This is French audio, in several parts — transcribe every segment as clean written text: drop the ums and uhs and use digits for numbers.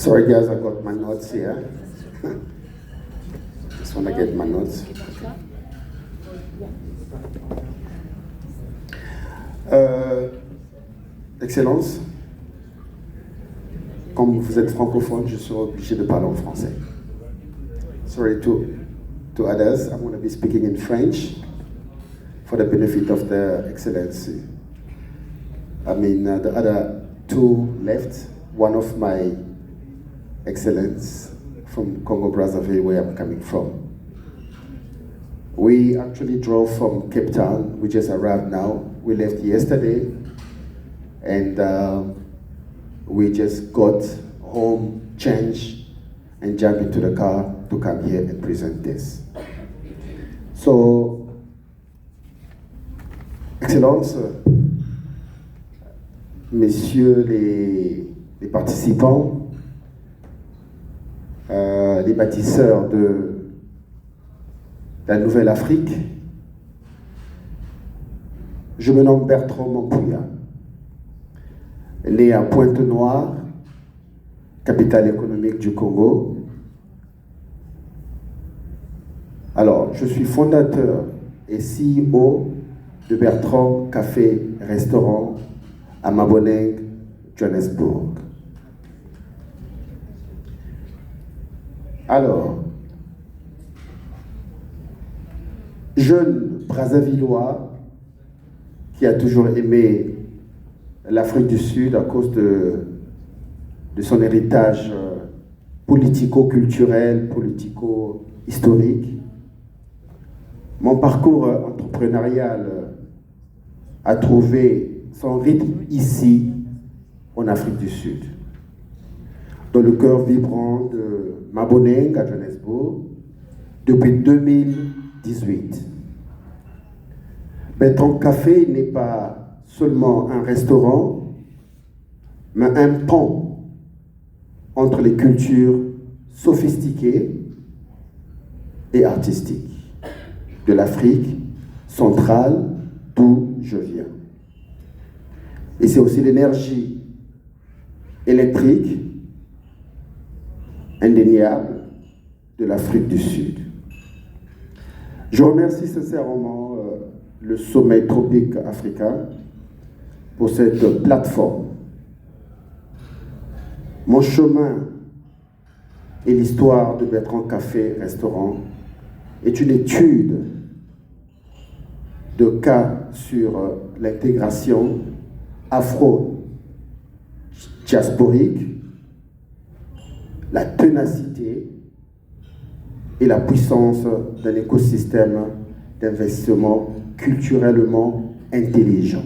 Sorry guys, I got my notes here. Just want to get my notes. Excellence, comme vous êtes francophone, je serai obligé de parler en français. Sorry to others, I'm going to be speaking in French for the benefit of the Excellency. I mean, the other two left, one of my Excellence from Congo Brazzaville, where I'm coming from. We actually drove from Cape Town. We just arrived now. We left yesterday, and we just got home, changed, and jumped into the car to come here and present this. So, Excellence, messieurs les participants, les bâtisseurs de la Nouvelle-Afrique, je me nomme Bertrand Mampouya, né à Pointe-Noire, capitale économique du Congo. Alors, je suis fondateur et CEO de Bertrand Café Restaurant à Maboneng, Johannesburg. Alors, jeune Brazzavillois qui a toujours aimé l'Afrique du Sud à cause de son héritage politico-culturel, politico-historique. Mon parcours entrepreneurial a trouvé son rythme ici, en Afrique du Sud, dans le cœur vibrant de Maboneng à Johannesburg, depuis 2018. Bertrand Café n'est pas seulement un restaurant, mais un pont entre les cultures sophistiquées et artistiques de l'Afrique centrale, d'où je viens. Et c'est aussi l'énergie électrique indéniable de l'Afrique du Sud. Je remercie sincèrement le Sommet Tropique Africain pour cette plateforme. Mon chemin et l'histoire de Bertrand Café Restaurant est une étude de cas sur l'intégration afro-diasporique, la ténacité et la puissance d'un écosystème d'investissement culturellement intelligent.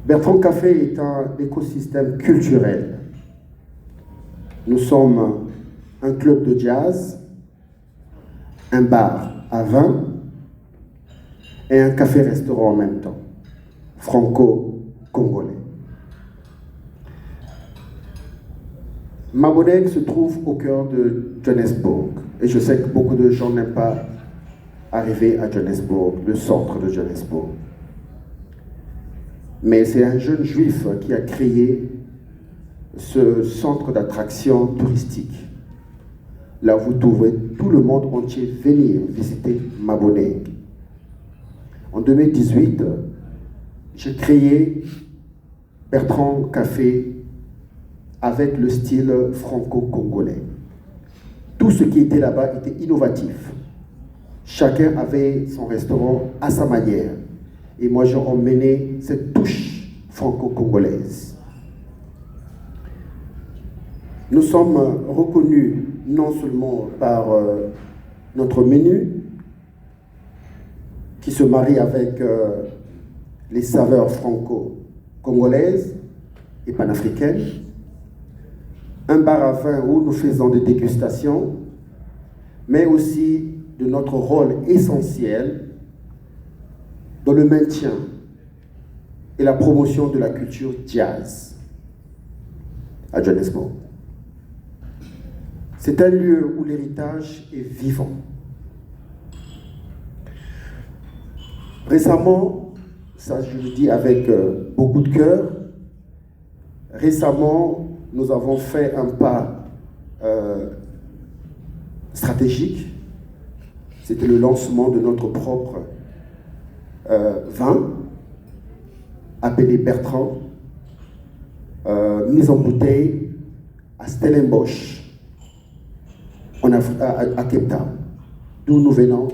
Bertrand Café est un écosystème culturel. Nous sommes un club de jazz, un bar à vin et un café-restaurant en même temps, franco-congolais. Maboneng se trouve au cœur de Johannesburg et je sais que beaucoup de gens n'aiment pas arriver à Johannesburg, le centre de Johannesburg. Mais c'est un jeune juif qui a créé ce centre d'attraction touristique. Là, vous trouvez tout le monde entier venir visiter Maboneng. En 2018, j'ai créé Bertrand Café avec le style franco-congolais. Tout ce qui était là-bas était innovatif. Chacun avait son restaurant à sa manière. Et moi, j'ai emmené cette touche franco-congolaise. Nous sommes reconnus non seulement par notre menu, qui se marie avec les saveurs franco-congolaises et panafricaines, un bar à vin où nous faisons des dégustations, mais aussi de notre rôle essentiel dans le maintien et la promotion de la culture jazz à Johannesburg. C'est un lieu où l'héritage est vivant. Récemment, ça je le dis avec beaucoup de cœur, récemment nous avons fait un pas stratégique. C'était le lancement de notre propre vin, appelé Bertrand, mis en bouteille à Stellenbosch, à Cape Town, d'où nous venons.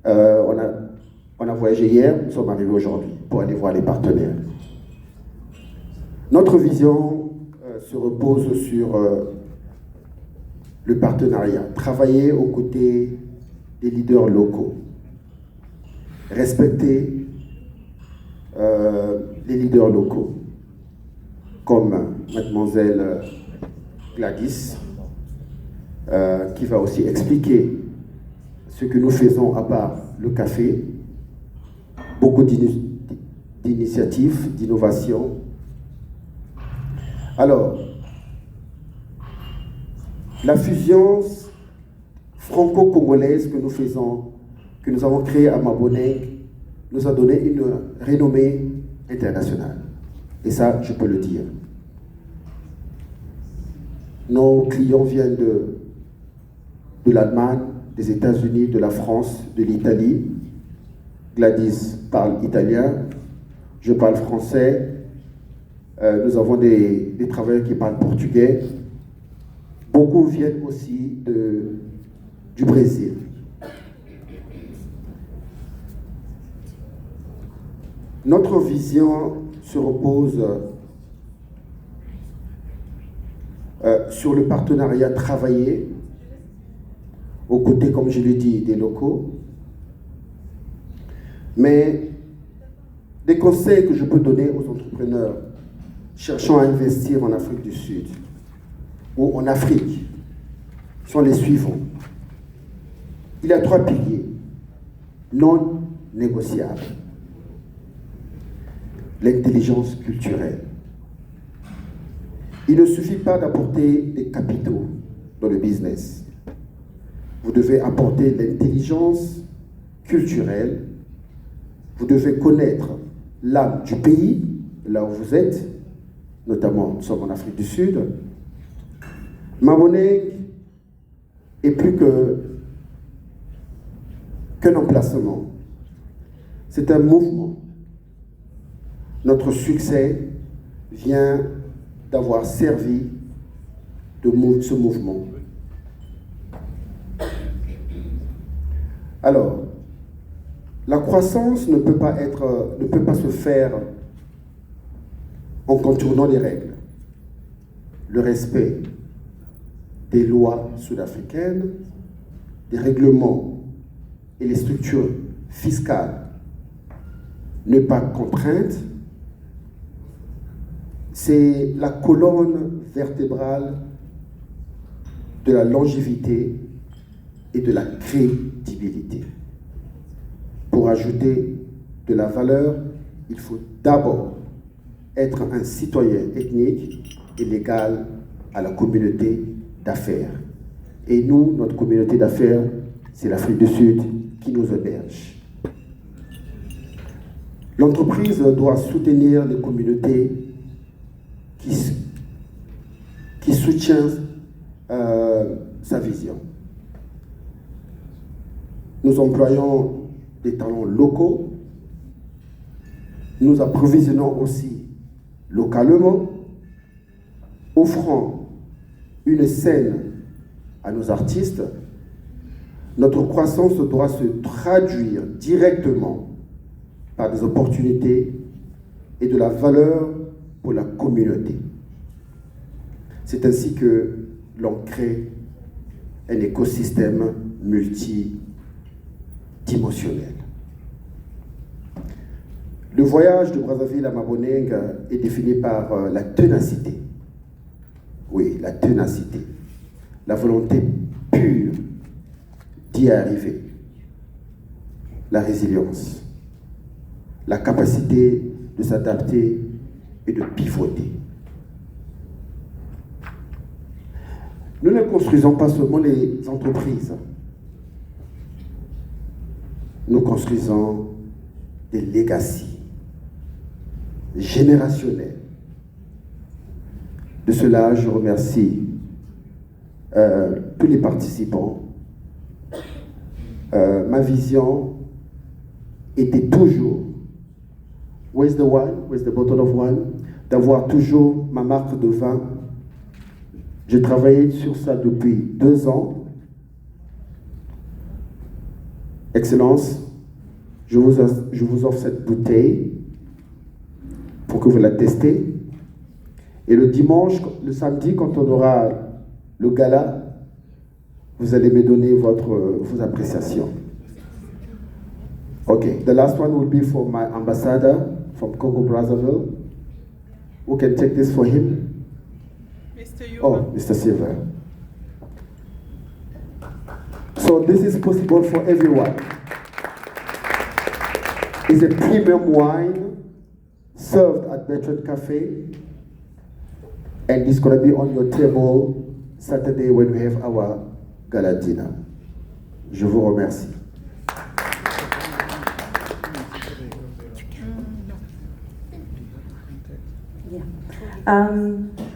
On a voyagé hier, nous sommes arrivés aujourd'hui pour aller voir les partenaires. Notre vision se repose sur le partenariat, travailler aux côtés des leaders locaux, respecter les leaders locaux, comme mademoiselle Gladys, qui va aussi expliquer ce que nous faisons à part le café, beaucoup d'initiatives, d'innovations. Alors, la fusion franco-congolaise que nous avons créée à Maboneng, nous a donné une renommée internationale. Et ça, je peux le dire. Nos clients viennent de l'Allemagne, des États-Unis, de la France, de l'Italie. Gladys parle italien, je parle français. Nous avons des travailleurs qui parlent portugais. Beaucoup viennent aussi du Brésil. Notre vision se repose sur le partenariat travaillé aux côtés, comme je l'ai dit, des locaux. Mais des conseils que je peux donner aux entrepreneurs cherchant à investir en Afrique du Sud ou en Afrique sont les suivants. Il y a 3 piliers non négociables. L'intelligence culturelle. Il ne suffit pas d'apporter des capitaux dans le business. Vous devez apporter l'intelligence culturelle. Vous devez connaître l'âme du pays, là où vous êtes, notamment nous sommes en Afrique du Sud. Maboneng est plus qu'un emplacement. C'est un mouvement. Notre succès vient d'avoir servi de ce mouvement. Alors, la croissance ne peut pas se faire en contournant les règles. Le respect des lois sud-africaines, des règlements et les structures fiscales ne pas contraintes, c'est la colonne vertébrale de la longévité et de la crédibilité. Pour ajouter de la valeur, il faut d'abord être un citoyen ethnique et légal à la communauté d'affaires. Et nous, notre communauté d'affaires, c'est l'Afrique du Sud qui nous héberge. L'entreprise doit soutenir les communautés qui soutiennent sa vision. Nous employons des talents locaux, nous approvisionnons aussi localement, offrant une scène à nos artistes. Notre croissance doit se traduire directement par des opportunités et de la valeur pour la communauté. C'est ainsi que l'on crée un écosystème multidimensionnel. Le voyage de Brazzaville à Maboneng est défini par la ténacité. Oui, la ténacité. La volonté pure d'y arriver. La résilience. La capacité de s'adapter et de pivoter. Nous ne construisons pas seulement les entreprises. Nous construisons des legacies générationnels, De cela, je remercie tous les participants. Ma vision était toujours, where's the wine, where's the bottle of wine, d'avoir toujours ma marque de vin. J'ai travaillé sur ça depuis 2 ans. Excellence, je vous offre cette bouteille pour que vous la testez. Et le dimanche, le samedi, quand on aura le gala, vous allez me donner vos appréciations. Okay, the last one will be for my ambassador from Congo Brazzaville. Who can take this for him? Mr. Yuba. Oh, Mr. Silver. So this is possible for everyone. It's a premium wine served at Bertrand Cafe, and it's going to be on your table Saturday when we have our gala dinner. Je vous remercie. Yeah.